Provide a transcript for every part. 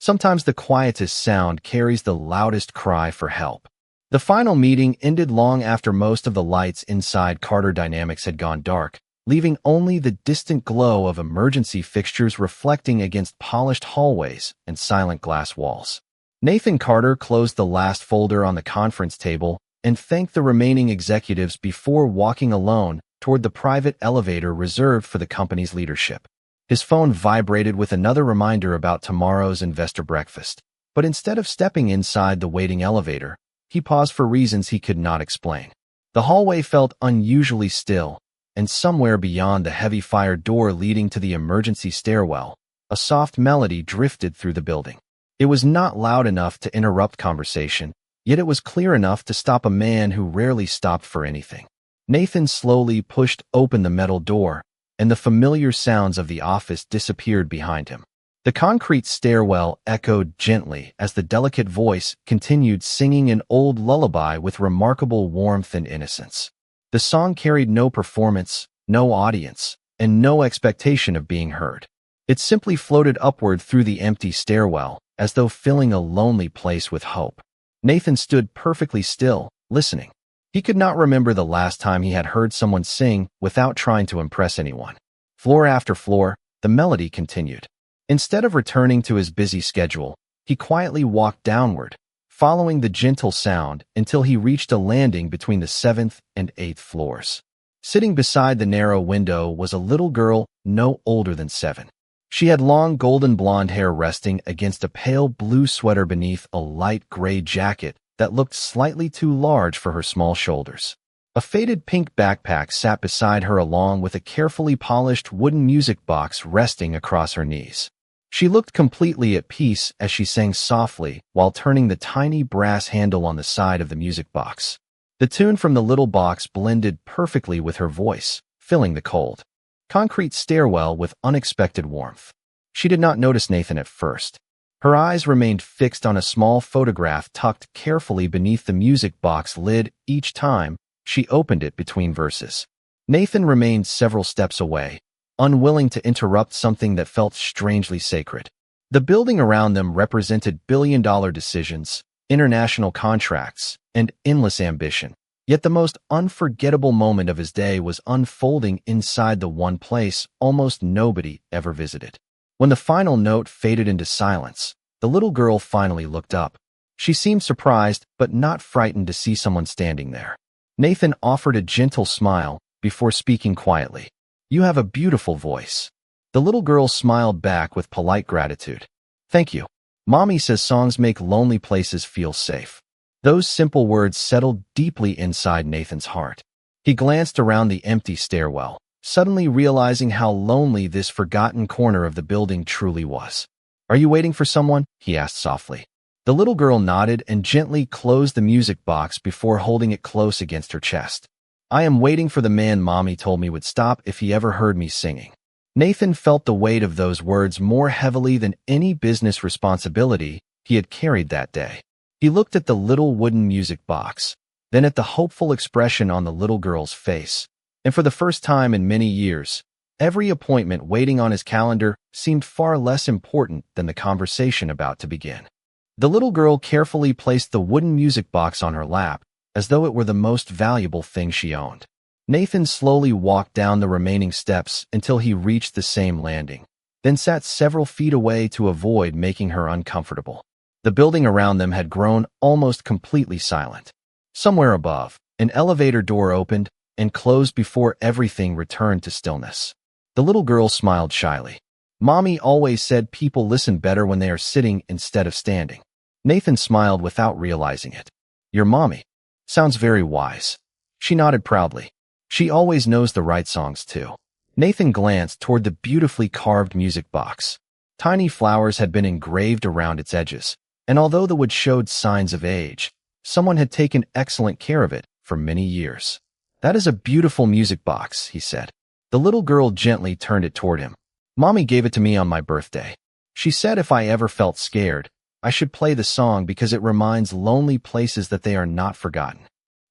Sometimes the quietest sound carries the loudest cry for help. The final meeting ended long after most of the lights inside Carter Dynamics had gone dark, leaving only the distant glow of emergency fixtures reflecting against polished hallways and silent glass walls. Nathan Carter closed the last folder on the conference table and thanked the remaining executives before walking alone toward the private elevator reserved for the company's leadership. His phone vibrated with another reminder about tomorrow's investor breakfast, but instead of stepping inside the waiting elevator, he paused for reasons he could not explain. The hallway felt unusually still, and somewhere beyond the heavy fire door leading to the emergency stairwell, a soft melody drifted through the building. It was not loud enough to interrupt conversation, yet it was clear enough to stop a man who rarely stopped for anything. Nathan slowly pushed open the metal door, and the familiar sounds of the office disappeared behind him. The concrete stairwell echoed gently as the delicate voice continued singing an old lullaby with remarkable warmth and innocence. The song carried no performance, no audience, and no expectation of being heard. It simply floated upward through the empty stairwell, as though filling a lonely place with hope. Nathan stood perfectly still, listening. He could not remember the last time he had heard someone sing without trying to impress anyone. Floor after floor, the melody continued. Instead of returning to his busy schedule, he quietly walked downward, following the gentle sound until he reached a landing between the 7th and 8th floors. Sitting beside the narrow window was a little girl no older than 7. She had long golden blonde hair resting against a pale blue sweater beneath a light gray jacket that looked slightly too large for her small shoulders. A faded pink backpack sat beside her along with a carefully polished wooden music box resting across her knees. She looked completely at peace as she sang softly while turning the tiny brass handle on the side of the music box. The tune from the little box blended perfectly with her voice, filling the cold, concrete stairwell with unexpected warmth. She did not notice Nathan at first. Her eyes remained fixed on a small photograph tucked carefully beneath the music box lid each time she opened it between verses. Nathan remained several steps away, unwilling to interrupt something that felt strangely sacred. The building around them represented billion-dollar decisions, international contracts, and endless ambition. Yet the most unforgettable moment of his day was unfolding inside the one place almost nobody ever visited. When the final note faded into silence, the little girl finally looked up. She seemed surprised but not frightened to see someone standing there. Nathan offered a gentle smile before speaking quietly. "You have a beautiful voice." The little girl smiled back with polite gratitude. "Thank you. Mommy says songs make lonely places feel safe." Those simple words settled deeply inside Nathan's heart. He glanced around the empty stairwell, suddenly realizing how lonely this forgotten corner of the building truly was. "Are you waiting for someone?" he asked softly. The little girl nodded and gently closed the music box before holding it close against her chest. "I am waiting for the man Mommy told me would stop if he ever heard me singing." Nathan felt the weight of those words more heavily than any business responsibility he had carried that day. He looked at the little wooden music box, then at the hopeful expression on the little girl's face, and for the first time in many years, every appointment waiting on his calendar seemed far less important than the conversation about to begin. The little girl carefully placed the wooden music box on her lap, as though it were the most valuable thing she owned. Nathan slowly walked down the remaining steps until he reached the same landing, then sat several feet away to avoid making her uncomfortable. The building around them had grown almost completely silent. Somewhere above, an elevator door opened and closed before everything returned to stillness. The little girl smiled shyly. "Mommy always said people listen better when they are sitting instead of standing." Nathan smiled without realizing it. "Your mommy? Sounds very wise." She nodded proudly. "She always knows the right songs too." Nathan glanced toward the beautifully carved music box. Tiny flowers had been engraved around its edges, and although the wood showed signs of age, someone had taken excellent care of it for many years. "That is a beautiful music box," he said. The little girl gently turned it toward him. "Mommy gave it to me on my birthday. She said if I ever felt scared, I should play the song because it reminds lonely places that they are not forgotten."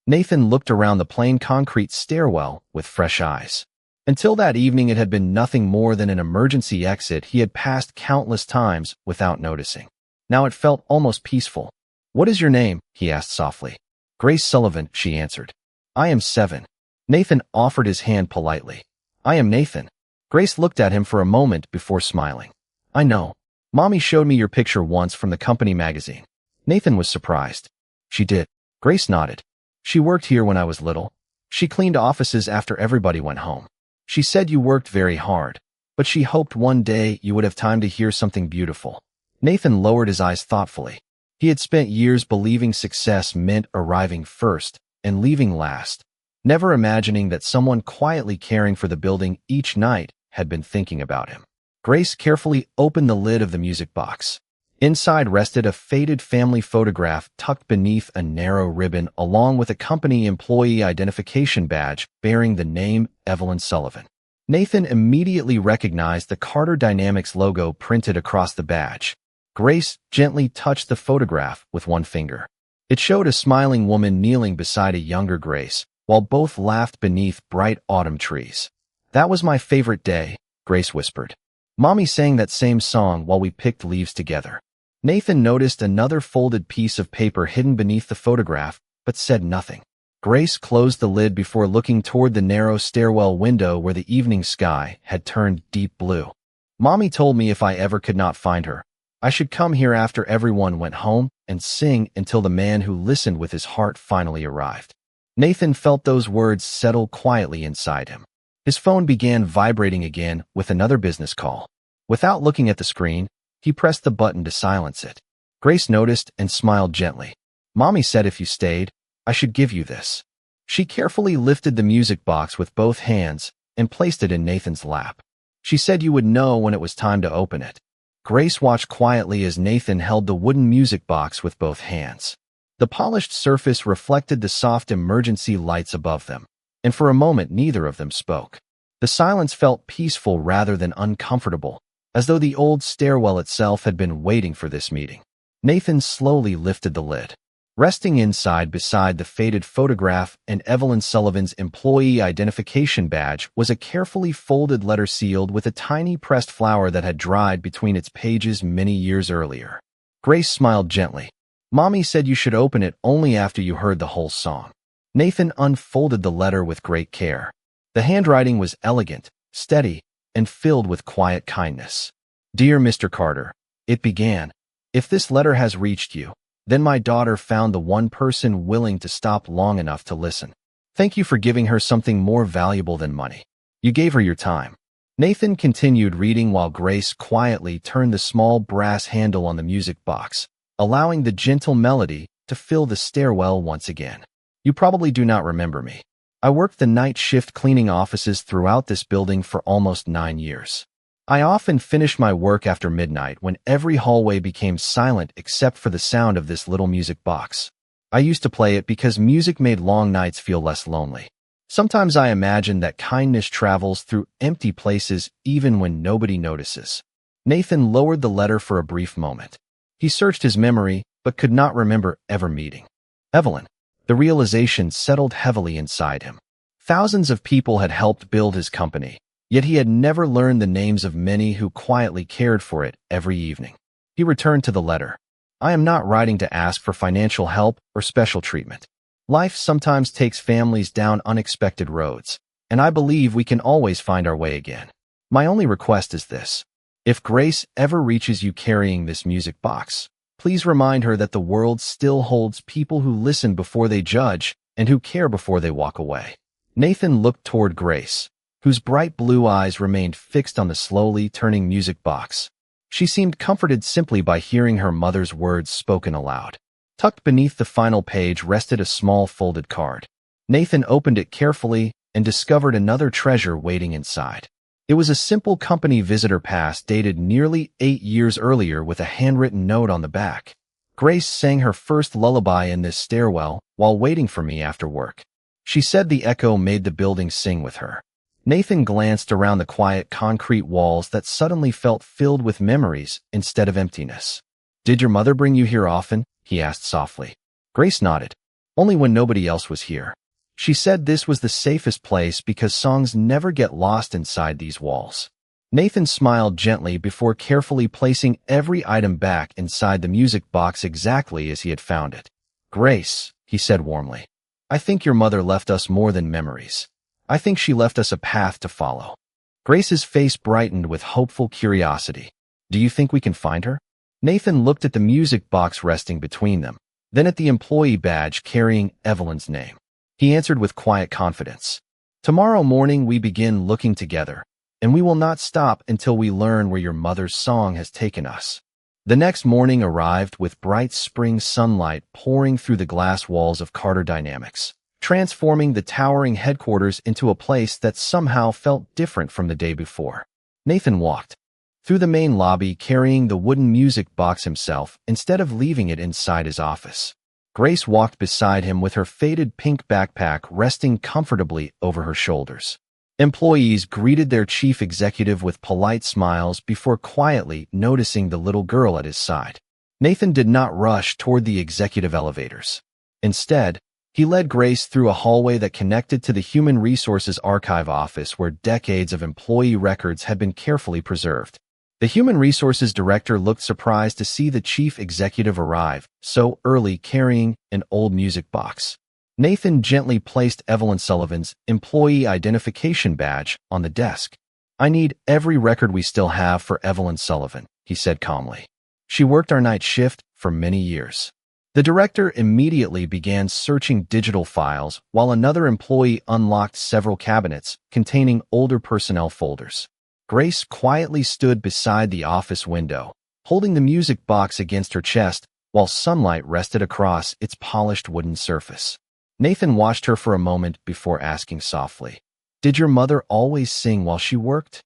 Nathan looked around the plain concrete stairwell with fresh eyes. Until that evening, it had been nothing more than an emergency exit he had passed countless times without noticing. Now it felt almost peaceful. "What is your name?" he asked softly. "Grace Sullivan," she answered. "I am 7. Nathan offered his hand politely. "I am Nathan." Grace looked at him for a moment before smiling. "I know. Mommy showed me your picture once from the company magazine." Nathan was surprised. "She did?" Grace nodded. "She worked here when I was little. She cleaned offices after everybody went home. She said you worked very hard, but she hoped one day you would have time to hear something beautiful." Nathan lowered his eyes thoughtfully. He had spent years believing success meant arriving first and leaving last, never imagining that someone quietly caring for the building each night had been thinking about him. Grace carefully opened the lid of the music box. Inside rested a faded family photograph tucked beneath a narrow ribbon along with a company employee identification badge bearing the name Evelyn Sullivan. Nathan immediately recognized the Carter Dynamics logo printed across the badge. Grace gently touched the photograph with one finger. It showed a smiling woman kneeling beside a younger Grace, while both laughed beneath bright autumn trees. "That was my favorite day," Grace whispered. "Mommy sang that same song while we picked leaves together." Nathan noticed another folded piece of paper hidden beneath the photograph, but said nothing. Grace closed the lid before looking toward the narrow stairwell window where the evening sky had turned deep blue. "Mommy told me if I ever could not find her, I should come here after everyone went home and sing until the man who listened with his heart finally arrived." Nathan felt those words settle quietly inside him. His phone began vibrating again with another business call. Without looking at the screen, he pressed the button to silence it. Grace noticed and smiled gently. "Mommy said if you stayed, I should give you this." She carefully lifted the music box with both hands and placed it in Nathan's lap. "She said you would know when it was time to open it." Grace watched quietly as Nathan held the wooden music box with both hands. The polished surface reflected the soft emergency lights above them, and for a moment neither of them spoke. The silence felt peaceful rather than uncomfortable, as though the old stairwell itself had been waiting for this meeting. Nathan slowly lifted the lid. Resting inside beside the faded photograph and Evelyn Sullivan's employee identification badge was a carefully folded letter sealed with a tiny pressed flower that had dried between its pages many years earlier. Grace smiled gently. "Mommy said you should open it only after you heard the whole song." Nathan unfolded the letter with great care. The handwriting was elegant, steady, and filled with quiet kindness. "Dear Mr. Carter," it began, "if this letter has reached you, then my daughter found the one person willing to stop long enough to listen. Thank you for giving her something more valuable than money. You gave her your time." Nathan continued reading while Grace quietly turned the small brass handle on the music box, allowing the gentle melody to fill the stairwell once again. "You probably do not remember me. I worked the night shift cleaning offices throughout this building for almost 9 years. I often finished my work after midnight when every hallway became silent except for the sound of this little music box. I used to play it because music made long nights feel less lonely. Sometimes I imagine that kindness travels through empty places even when nobody notices." Nathan lowered the letter for a brief moment. He searched his memory, but could not remember ever meeting Evelyn. The realization settled heavily inside him. Thousands of people had helped build his company, yet he had never learned the names of many who quietly cared for it every evening. He returned to the letter. "I am not writing to ask for financial help or special treatment. Life sometimes takes families down unexpected roads, and I believe we can always find our way again. My only request is this. If Grace ever reaches you carrying this music box, please remind her that the world still holds people who listen before they judge and who care before they walk away." Nathan looked toward Grace, whose bright blue eyes remained fixed on the slowly turning music box. She seemed comforted simply by hearing her mother's words spoken aloud. Tucked beneath the final page rested a small folded card. Nathan opened it carefully and discovered another treasure waiting inside. It was a simple company visitor pass dated nearly 8 years earlier with a handwritten note on the back. "Grace sang her first lullaby in this stairwell while waiting for me after work. She said the echo made the building sing with her." Nathan glanced around the quiet concrete walls that suddenly felt filled with memories instead of emptiness. "Did your mother bring you here often?" he asked softly. Grace nodded. "Only when nobody else was here. She said this was the safest place because songs never get lost inside these walls." Nathan smiled gently before carefully placing every item back inside the music box exactly as he had found it. "Grace," he said warmly, "I think your mother left us more than memories. I think she left us a path to follow." Grace's face brightened with hopeful curiosity. "Do you think we can find her?" Nathan looked at the music box resting between them, then at the employee badge carrying Evelyn's name. He answered with quiet confidence, "Tomorrow morning we begin looking together, and we will not stop until we learn where your mother's song has taken us." The next morning arrived with bright spring sunlight pouring through the glass walls of Carter Dynamics, transforming the towering headquarters into a place that somehow felt different from the day before. Nathan walked through the main lobby carrying the wooden music box himself instead of leaving it inside his office. Grace walked beside him with her faded pink backpack resting comfortably over her shoulders. Employees greeted their chief executive with polite smiles before quietly noticing the little girl at his side. Nathan did not rush toward the executive elevators. Instead, he led Grace through a hallway that connected to the Human Resources Archive office where decades of employee records had been carefully preserved. The Human Resources Director looked surprised to see the chief executive arrive so early carrying an old music box. Nathan gently placed Evelyn Sullivan's employee identification badge on the desk. "I need every record we still have for Evelyn Sullivan," he said calmly. "She worked our night shift for many years." The director immediately began searching digital files while another employee unlocked several cabinets containing older personnel folders. Grace quietly stood beside the office window, holding the music box against her chest while sunlight rested across its polished wooden surface. Nathan watched her for a moment before asking softly, "Did your mother always sing while she worked?"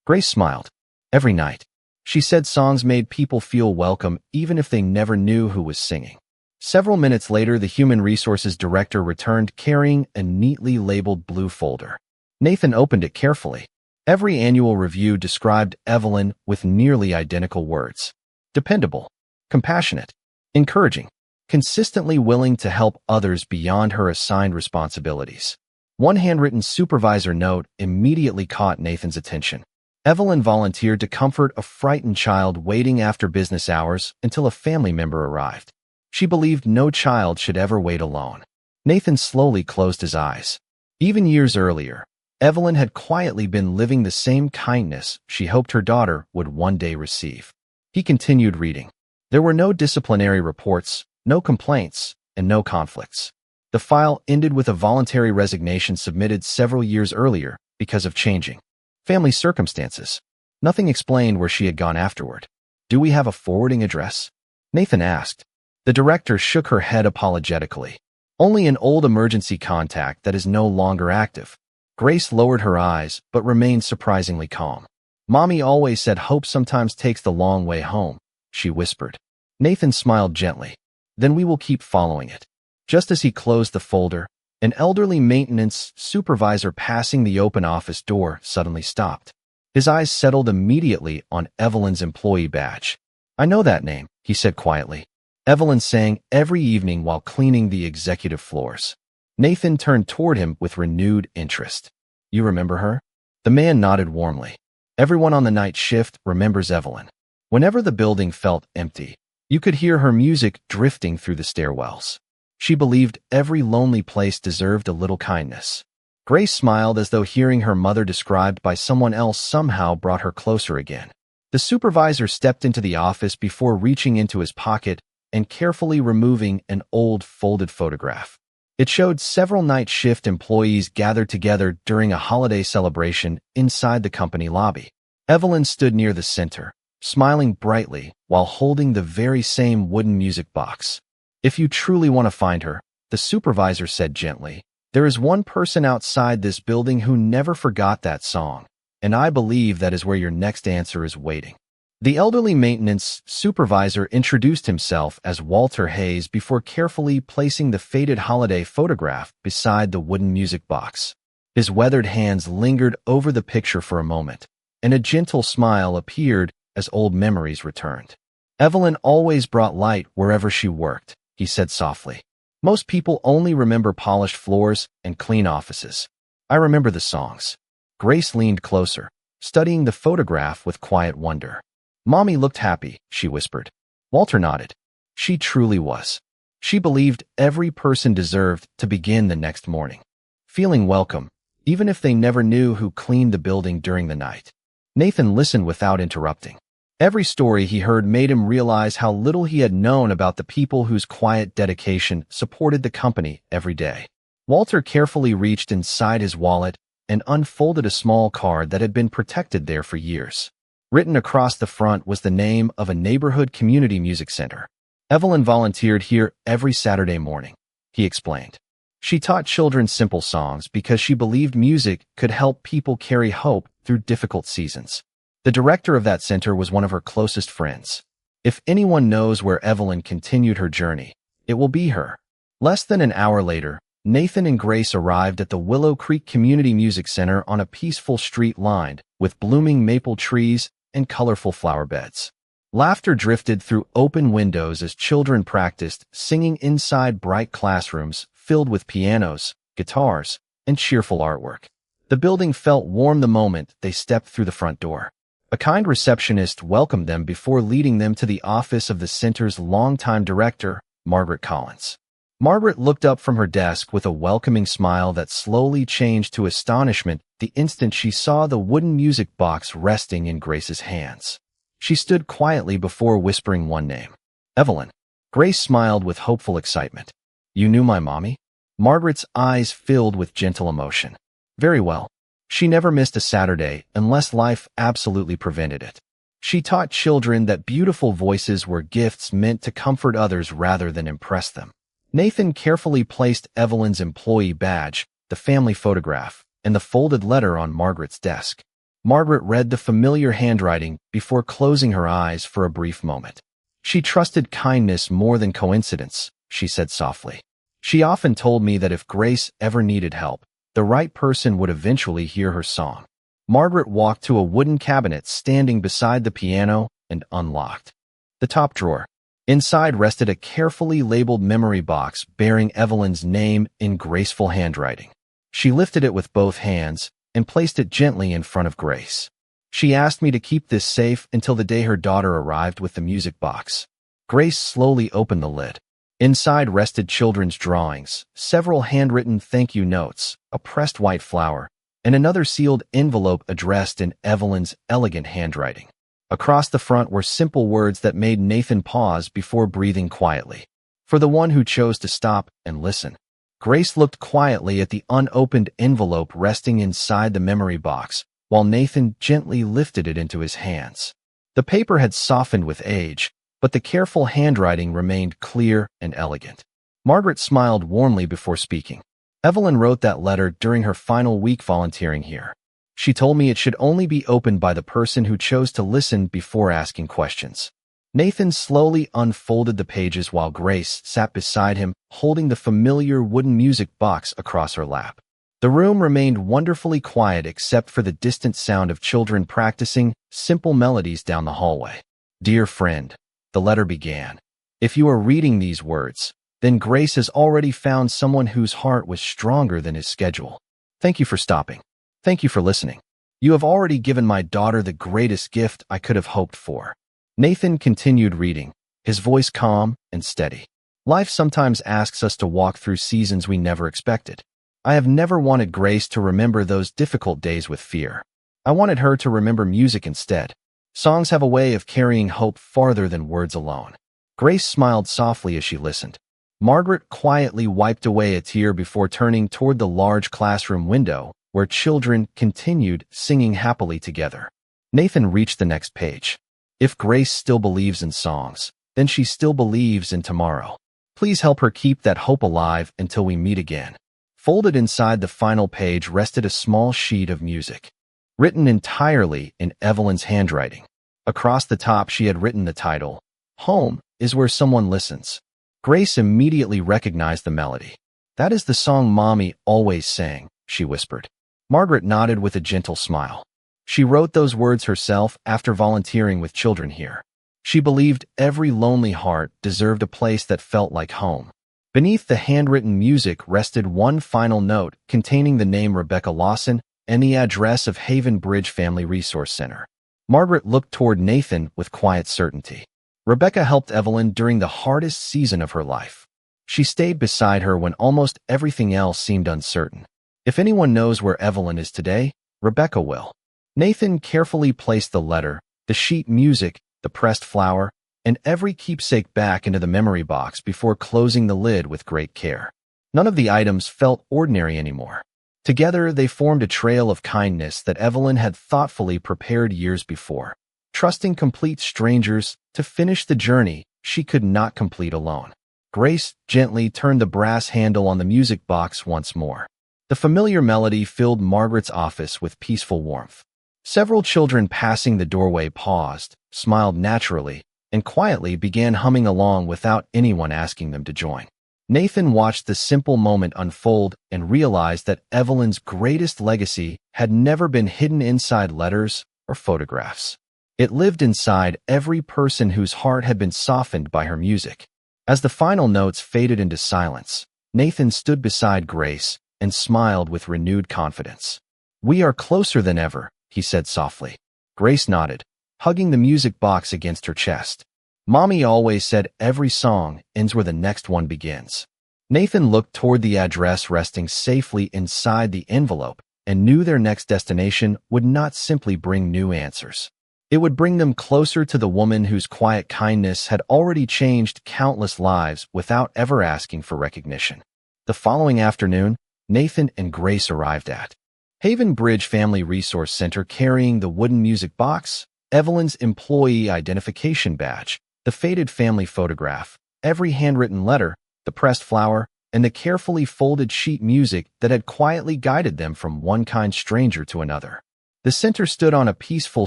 Grace smiled. "Every night. She said songs made people feel welcome even if they never knew who was singing." Several minutes later, the Human Resources Director returned carrying a neatly labeled blue folder. Nathan opened it carefully. Every annual review described Evelyn with nearly identical words: dependable, compassionate, encouraging, consistently willing to help others beyond her assigned responsibilities. One handwritten supervisor note immediately caught Nathan's attention. Evelyn volunteered to comfort a frightened child waiting after business hours until a family member arrived. She believed no child should ever wait alone. Nathan slowly closed his eyes. Even years earlier, Evelyn had quietly been living the same kindness she hoped her daughter would one day receive. He continued reading. There were no disciplinary reports, no complaints, and no conflicts. The file ended with a voluntary resignation submitted several years earlier because of changing family circumstances. Nothing explained where she had gone afterward. "Do we have a forwarding address?" Nathan asked. The director shook her head apologetically. "Only an old emergency contact that is no longer active." Grace lowered her eyes but remained surprisingly calm. "Mommy always said hope sometimes takes the long way home," she whispered. Nathan smiled gently. "Then we will keep following it." Just as he closed the folder, an elderly maintenance supervisor passing the open office door suddenly stopped. His eyes settled immediately on Evelyn's employee badge. "I know that name," he said quietly. "Evelyn sang every evening while cleaning the executive floors." Nathan turned toward him with renewed interest. "You remember her?" The man nodded warmly. "Everyone on the night shift remembers Evelyn. Whenever the building felt empty, you could hear her music drifting through the stairwells. She believed every lonely place deserved a little kindness." Grace smiled as though hearing her mother described by someone else somehow brought her closer again. The supervisor stepped into the office before reaching into his pocket and carefully removing an old folded photograph. It showed several night shift employees gathered together during a holiday celebration inside the company lobby. Evelyn stood near the center, smiling brightly while holding the very same wooden music box. "If you truly want to find her," the supervisor said gently, "there is one person outside this building who never forgot that song, and I believe that is where your next answer is waiting." The elderly maintenance supervisor introduced himself as Walter Hayes before carefully placing the faded holiday photograph beside the wooden music box. His weathered hands lingered over the picture for a moment, and a gentle smile appeared as old memories returned. "Evelyn always brought light wherever she worked," he said softly. "Most people only remember polished floors and clean offices. I remember the songs." Grace leaned closer. studying the photograph with quiet wonder. "Mommy looked happy," she whispered. Walter nodded. She truly was. She believed every person deserved to begin the next morning, feeling welcome, even if they never knew who cleaned the building during the night. Nathan listened without interrupting. Every story he heard made him realize how little he had known about the people whose quiet dedication supported the company every day. Walter carefully reached inside his wallet and unfolded a small card that had been protected there for years. Written across the front was the name of a neighborhood community music center. Evelyn volunteered here every Saturday morning, he explained. She taught children simple songs because she believed music could help people carry hope through difficult seasons. The director of that center was one of her closest friends. If anyone knows where Evelyn continued her journey, it will be her. Less than an hour later, Nathan and Grace arrived at the Willow Creek Community Music Center on a peaceful street lined with blooming maple trees and colorful flower beds. Laughter drifted through open windows as children practiced singing inside bright classrooms filled with pianos, guitars, and cheerful artwork. The building felt warm the moment they stepped through the front door. A kind receptionist welcomed them before leading them to the office of the center's longtime director, Margaret Collins. Margaret looked up from her desk with a welcoming smile that slowly changed to astonishment the instant she saw the wooden music box resting in Grace's hands. She stood quietly before whispering one name, Evelyn. Grace smiled with hopeful excitement. "You knew my mommy?" Margaret's eyes filled with gentle emotion. "Very well. She never missed a Saturday unless life absolutely prevented it. She taught children that beautiful voices were gifts meant to comfort others rather than impress them." Nathan carefully placed Evelyn's employee badge, the family photograph, and the folded letter on Margaret's desk. Margaret read the familiar handwriting before closing her eyes for a brief moment. "She trusted kindness more than coincidence," she said softly. "She often told me that if Grace ever needed help, the right person would eventually hear her song." Margaret walked to a wooden cabinet standing beside the piano and unlocked the top drawer. Inside rested a carefully labeled memory box bearing Evelyn's name in graceful handwriting. She lifted it with both hands and placed it gently in front of Grace. "She asked me to keep this safe until the day her daughter arrived with the music box." Grace slowly opened the lid. Inside rested children's drawings, several handwritten thank you notes, a pressed white flower, and another sealed envelope addressed in Evelyn's elegant handwriting. Across the front were simple words that made Nathan pause before breathing quietly. "For the one who chose to stop and listen." Grace looked quietly at the unopened envelope resting inside the memory box, while Nathan gently lifted it into his hands. The paper had softened with age, but the careful handwriting remained clear and elegant. Margaret smiled warmly before speaking. "Evelyn wrote that letter during her final week volunteering here. She told me it should only be opened by the person who chose to listen before asking questions." Nathan slowly unfolded the pages while Grace sat beside him, holding the familiar wooden music box across her lap. The room remained wonderfully quiet except for the distant sound of children practicing simple melodies down the hallway. "Dear friend," the letter began, "if you are reading these words, then Grace has already found someone whose heart was stronger than his schedule. Thank you for stopping. Thank you for listening. You have already given my daughter the greatest gift I could have hoped for." Nathan continued reading, his voice calm and steady. "Life sometimes asks us to walk through seasons we never expected. I have never wanted Grace to remember those difficult days with fear. I wanted her to remember music instead. Songs have a way of carrying hope farther than words alone." Grace smiled softly as she listened. Margaret quietly wiped away a tear before turning toward the large classroom window, where children continued singing happily together. Nathan reached the next page. "If Grace still believes in songs, then she still believes in tomorrow. Please help her keep that hope alive until we meet again." Folded inside the final page rested a small sheet of music, written entirely in Evelyn's handwriting. Across the top she had written the title, "Home is Where Someone Listens." Grace immediately recognized the melody. "That is the song Mommy always sang," she whispered. Margaret nodded with a gentle smile. She wrote those words herself after volunteering with children here. She believed every lonely heart deserved a place that felt like home. Beneath the handwritten music rested one final note containing the name Rebecca Lawson and the address of Haven Bridge Family Resource Center. Margaret looked toward Nathan with quiet certainty. Rebecca helped Evelyn during the hardest season of her life. She stayed beside her when almost everything else seemed uncertain. If anyone knows where Evelyn is today, Rebecca will. Nathan carefully placed the letter, the sheet music, the pressed flower, and every keepsake back into the memory box before closing the lid with great care. None of the items felt ordinary anymore. Together, they formed a trail of kindness that Evelyn had thoughtfully prepared years before, trusting complete strangers to finish the journey she could not complete alone. Grace gently turned the brass handle on the music box once more. The familiar melody filled Margaret's office with peaceful warmth. Several children passing the doorway paused, smiled naturally, and quietly began humming along without anyone asking them to join. Nathan watched the simple moment unfold and realized that Evelyn's greatest legacy had never been hidden inside letters or photographs. It lived inside every person whose heart had been softened by her music. As the final notes faded into silence, Nathan stood beside Grace and smiled with renewed confidence. "We are closer than ever," he said softly. Grace nodded, hugging the music box against her chest. "Mommy always said every song ends where the next one begins." Nathan looked toward the address resting safely inside the envelope and knew their next destination would not simply bring new answers. It would bring them closer to the woman whose quiet kindness had already changed countless lives without ever asking for recognition. The following afternoon, Nathan and Grace arrived at Haven Bridge Family Resource Center carrying the wooden music box, Evelyn's employee identification badge, the faded family photograph, every handwritten letter, the pressed flower, and the carefully folded sheet music that had quietly guided them from one kind stranger to another. The center stood on a peaceful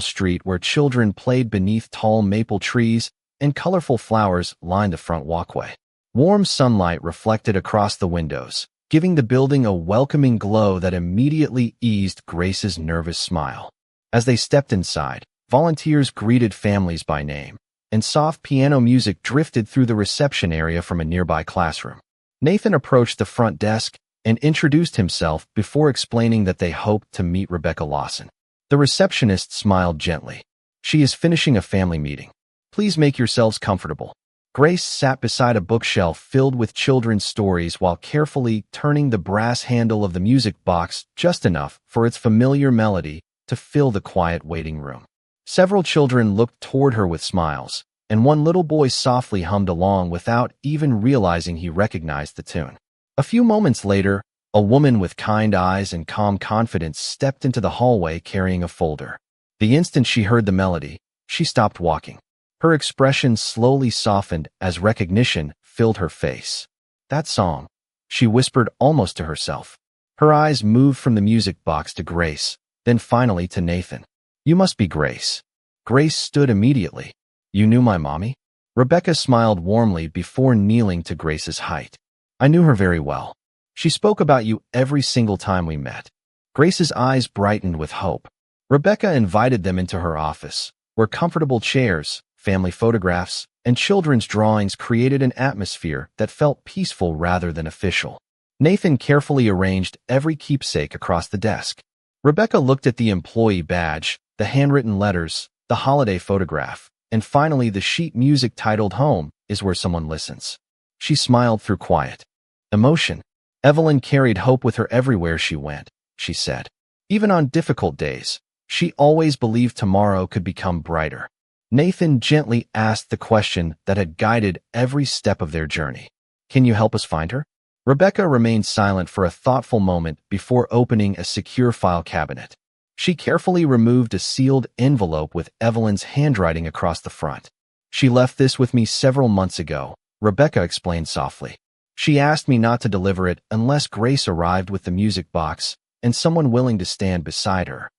street where children played beneath tall maple trees and colorful flowers lined the front walkway. Warm sunlight reflected across the windows, giving the building a welcoming glow that immediately eased Grace's nervous smile. As they stepped inside, volunteers greeted families by name, and soft piano music drifted through the reception area from a nearby classroom. Nathan approached the front desk and introduced himself before explaining that they hoped to meet Rebecca Lawson. The receptionist smiled gently. "She is finishing a family meeting. Please make yourselves comfortable." Grace sat beside a bookshelf filled with children's stories while carefully turning the brass handle of the music box just enough for its familiar melody to fill the quiet waiting room. Several children looked toward her with smiles, and one little boy softly hummed along without even realizing he recognized the tune. A few moments later, a woman with kind eyes and calm confidence stepped into the hallway carrying a folder. The instant she heard the melody, she stopped walking. Her expression slowly softened as recognition filled her face. "That song," she whispered almost to herself. Her eyes moved from the music box to Grace, then finally to Nathan. "You must be Grace." Grace stood immediately. "You knew my mommy?" Rebecca smiled warmly before kneeling to Grace's height. "I knew her very well. She spoke about you every single time we met." Grace's eyes brightened with hope. Rebecca invited them into her office, where comfortable chairs, family photographs, and children's drawings created an atmosphere that felt peaceful rather than official. Nathan carefully arranged every keepsake across the desk. Rebecca looked at the employee badge, the handwritten letters, the holiday photograph, and finally the sheet music titled "Home is Where Someone Listens." She smiled through quiet emotion. "Evelyn carried hope with her everywhere she went," she said. "Even on difficult days, she always believed tomorrow could become brighter." Nathan gently asked the question that had guided every step of their journey. "Can you help us find her?" Rebecca remained silent for a thoughtful moment before opening a secure file cabinet. She carefully removed a sealed envelope with Evelyn's handwriting across the front. "She left this with me several months ago," Rebecca explained softly. "She asked me not to deliver it unless Grace arrived with the music box and someone willing to stand beside her."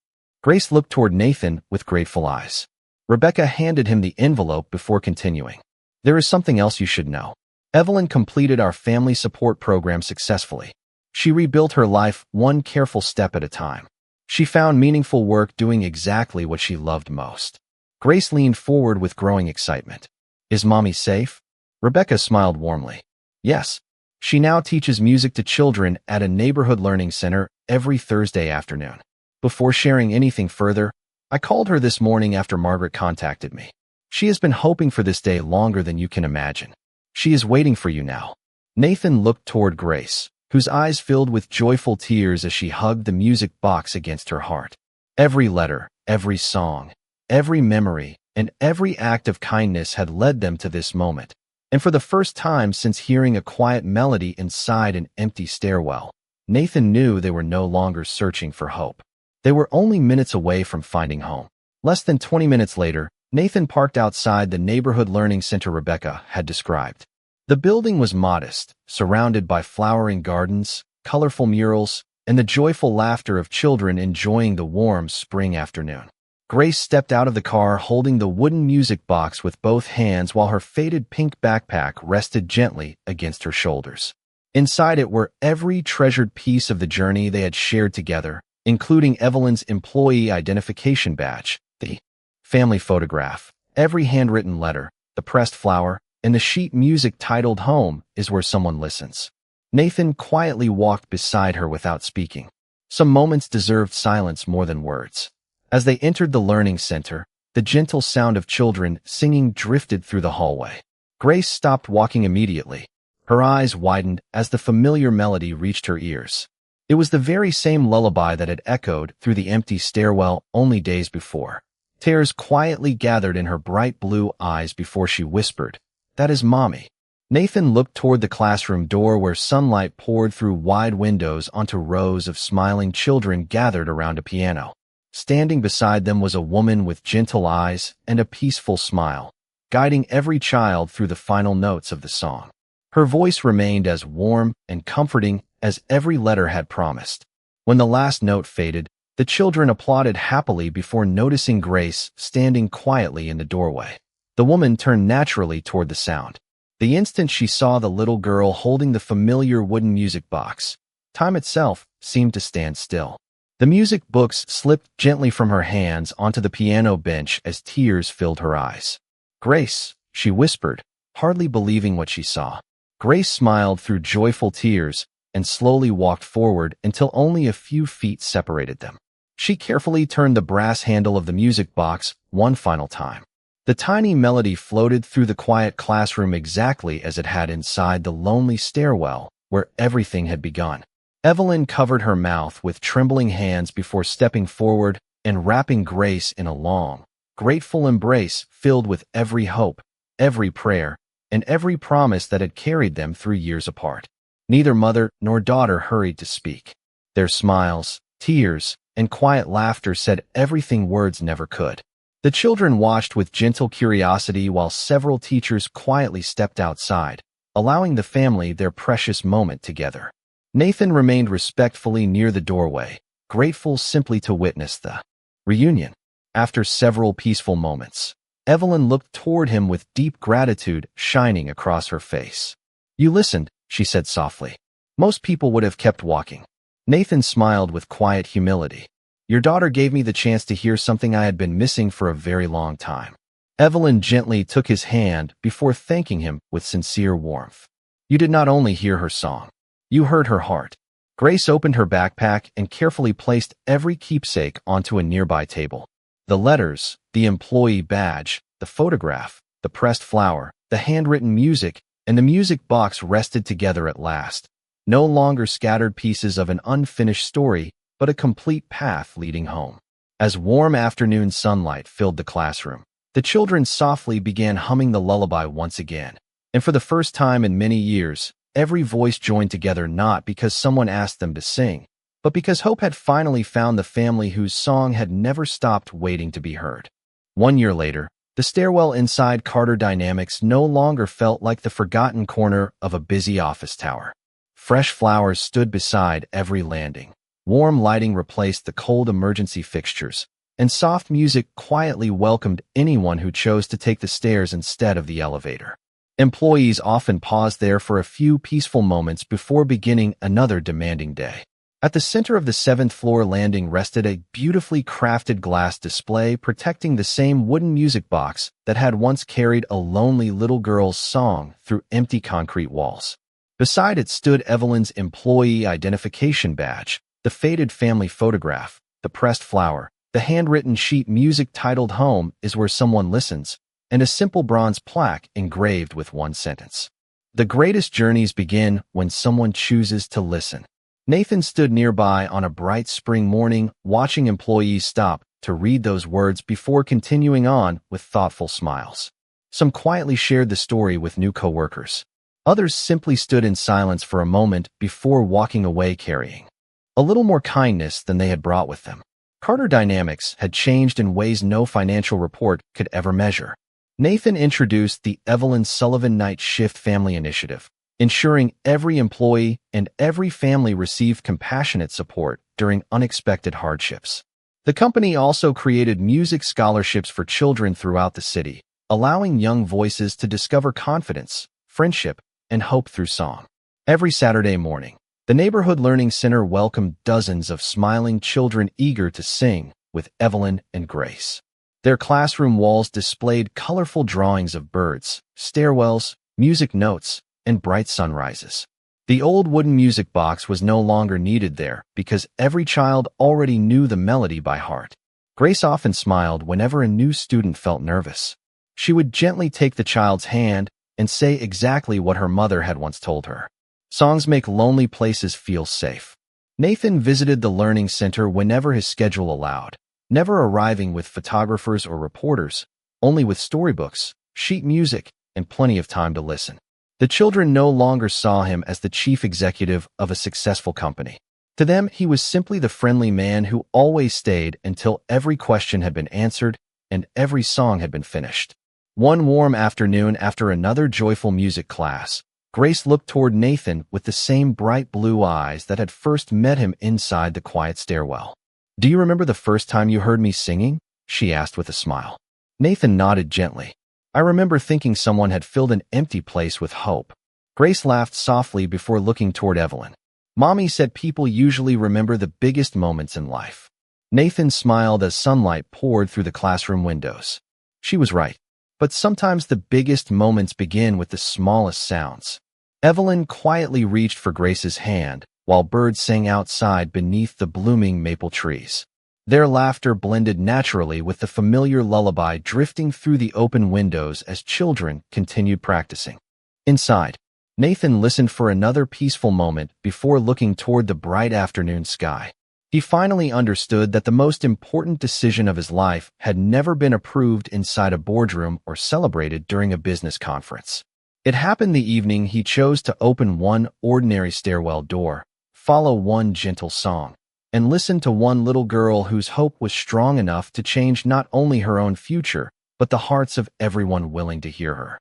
Grace looked toward Nathan with grateful eyes. Rebecca handed him the envelope before continuing. "There is something else you should know. Evelyn completed our family support program successfully. She rebuilt her life one careful step at a time. She found meaningful work doing exactly what she loved most." Grace leaned forward with growing excitement. "Is Mommy safe?" Rebecca smiled warmly. "Yes. She now teaches music to children at a neighborhood learning center every Thursday afternoon." Before sharing anything further, I called her this morning after Margaret contacted me. She has been hoping for this day longer than you can imagine. She is waiting for you now. Nathan looked toward Grace, whose eyes filled with joyful tears as she hugged the music box against her heart. Every letter, every song, every memory, and every act of kindness had led them to this moment. And for the first time since hearing a quiet melody inside an empty stairwell, Nathan knew they were no longer searching for hope. They were only minutes away from finding home. Less than 20 minutes later, Nathan parked outside the neighborhood learning center Rebecca had described. The building was modest, surrounded by flowering gardens, colorful murals, and the joyful laughter of children enjoying the warm spring afternoon. Grace stepped out of the car holding the wooden music box with both hands while her faded pink backpack rested gently against her shoulders. Inside it were every treasured piece of the journey they had shared together, including Evelyn's employee identification badge, the family photograph, every handwritten letter, the pressed flower, and the sheet music titled "Home is Where Someone Listens." Nathan quietly walked beside her without speaking. Some moments deserved silence more than words. As they entered the learning center, the gentle sound of children singing drifted through the hallway. Grace stopped walking immediately. Her eyes widened as the familiar melody reached her ears. It was the very same lullaby that had echoed through the empty stairwell only days before. Tears quietly gathered in her bright blue eyes before she whispered, "That is Mommy." Nathan looked toward the classroom door where sunlight poured through wide windows onto rows of smiling children gathered around a piano. Standing beside them was a woman with gentle eyes and a peaceful smile, guiding every child through the final notes of the song. Her voice remained as warm and comforting as every letter had promised. When the last note faded, the children applauded happily before noticing Grace standing quietly in the doorway. The woman turned naturally toward the sound. The instant she saw the little girl holding the familiar wooden music box, time itself seemed to stand still. The music books slipped gently from her hands onto the piano bench as tears filled her eyes. "Grace," she whispered, hardly believing what she saw. Grace smiled through joyful tears and slowly walked forward until only a few feet separated them. She carefully turned the brass handle of the music box one final time. The tiny melody floated through the quiet classroom exactly as it had inside the lonely stairwell where everything had begun. Evelyn covered her mouth with trembling hands before stepping forward and wrapping Grace in a long, grateful embrace filled with every hope, every prayer, and every promise that had carried them through years apart. Neither mother nor daughter hurried to speak. Their smiles, tears, and quiet laughter said everything words never could. The children watched with gentle curiosity while several teachers quietly stepped outside, allowing the family their precious moment together. Nathan remained respectfully near the doorway, grateful simply to witness the reunion. After several peaceful moments, Evelyn looked toward him with deep gratitude shining across her face. "You listened," she said softly. "Most people would have kept walking." Nathan smiled with quiet humility. "Your daughter gave me the chance to hear something I had been missing for a very long time." Evelyn gently took his hand before thanking him with sincere warmth. "You did not only hear her song. You heard her heart." Grace opened her backpack and carefully placed every keepsake onto a nearby table. The letters, the employee badge, the photograph, the pressed flower, the handwritten music, and the music box rested together at last. No longer scattered pieces of an unfinished story, but a complete path leading home. As warm afternoon sunlight filled the classroom, the children softly began humming the lullaby once again. And for the first time in many years, every voice joined together not because someone asked them to sing, but because hope had finally found the family whose song had never stopped waiting to be heard. 1 year later, the stairwell inside Carter Dynamics no longer felt like the forgotten corner of a busy office tower. Fresh flowers stood beside every landing. Warm lighting replaced the cold emergency fixtures, and soft music quietly welcomed anyone who chose to take the stairs instead of the elevator. Employees often paused there for a few peaceful moments before beginning another demanding day. At the center of the 7th-floor landing rested a beautifully crafted glass display protecting the same wooden music box that had once carried a lonely little girl's song through empty concrete walls. Beside it stood Evelyn's employee identification badge, the faded family photograph, the pressed flower, the handwritten sheet music titled Home is Where Someone Listens, and a simple bronze plaque engraved with one sentence. The greatest journeys begin when someone chooses to listen. Nathan stood nearby on a bright spring morning, watching employees stop to read those words before continuing on with thoughtful smiles. Some quietly shared the story with new coworkers. Others simply stood in silence for a moment before walking away carrying a little more kindness than they had brought with them. Carter dynamics had changed in ways no financial report could ever measure. Nathan introduced the Evelyn Sullivan Night Shift Family Initiative, ensuring every employee and every family received compassionate support during unexpected hardships. The company also created music scholarships for children throughout the city, allowing young voices to discover confidence, friendship, and hope through song. Every Saturday morning, the Neighborhood Learning Center welcomed dozens of smiling children eager to sing with Evelyn and Grace. Their classroom walls displayed colorful drawings of birds, stairwells, music notes, and bright sunrises. The old wooden music box was no longer needed there because every child already knew the melody by heart. Grace often smiled whenever a new student felt nervous. She would gently take the child's hand and say exactly what her mother had once told her. Songs make lonely places feel safe. Nathan visited the learning center whenever his schedule allowed, never arriving with photographers or reporters, only with storybooks, sheet music, and plenty of time to listen. The children no longer saw him as the chief executive of a successful company. To them, he was simply the friendly man who always stayed until every question had been answered and every song had been finished. One warm afternoon after another joyful music class, Grace looked toward Nathan with the same bright blue eyes that had first met him inside the quiet stairwell. "Do you remember the first time you heard me singing?" she asked with a smile. Nathan nodded gently. "I remember thinking someone had filled an empty place with hope." Grace laughed softly before looking toward Evelyn. "Mommy said people usually remember the biggest moments in life." Nathan smiled as sunlight poured through the classroom windows. She was right. But sometimes the biggest moments begin with the smallest sounds. Evelyn quietly reached for Grace's hand while birds sang outside beneath the blooming maple trees. Their laughter blended naturally with the familiar lullaby drifting through the open windows as children continued practicing. Inside, Nathan listened for another peaceful moment before looking toward the bright afternoon sky. He finally understood that the most important decision of his life had never been approved inside a boardroom or celebrated during a business conference. It happened the evening he chose to open one ordinary stairwell door, follow one gentle song, and listen to one little girl whose hope was strong enough to change not only her own future, but the hearts of everyone willing to hear her.